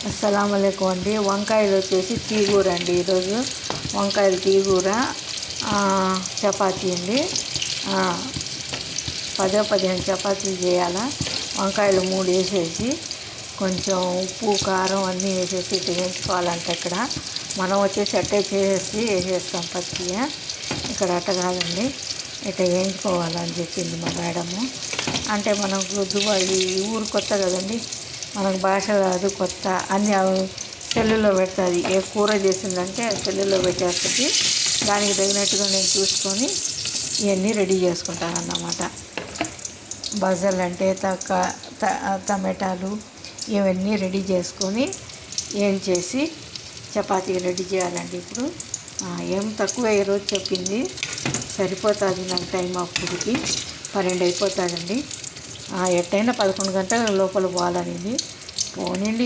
అస్సలాముఅలైకుం అండి. వంకాయలు వచ్చేసి తీగూర అండి. ఈరోజు వంకాయలు తీగూర, చపాతీ అండి. 15 చపాతీలు చేయాలా. వంకాయలు 3 వేసేసి కొంచెం ఉప్పు కారం అన్నీ వేసేసి ఇట్లా వేయించుకోవాలంట. ఇక్కడ మనం వచ్చేసి అట్టే చేసేసి వేసేస్తాం పచ్చిగా. ఇక్కడ అట్ట కాదండి, ఇట్లా వేయించుకోవాలని చెప్పింది మా మేడము. అంటే మనకు దుబాయ్ ఊరు కొత్త కదండి, మనకు భాష రాదు, కొత్త. అన్నీ సెల్లులో పెడుతుంది. ఏ కూర చేసిందంటే సెల్లులో పెట్టేస్తుంది. దానికి తగినట్టుగా నేను చూసుకొని ఇవన్నీ రెడీ చేసుకుంటాను అన్నమాట. బజల్ అంటే టమాటాలు ఇవన్నీ రెడీ చేసుకొని ఏం చేసి చపాతీ రెడీ చేయాలండి. ఇప్పుడు ఏం తక్కువ ఈరోజు చెప్పింది, సరిపోతుంది నాకు టైం. అప్పటికి 12 అయిపోతుందండి. ఎట్టయినా 11 గంటల లోపల పోవాలనేది. పోనీండి.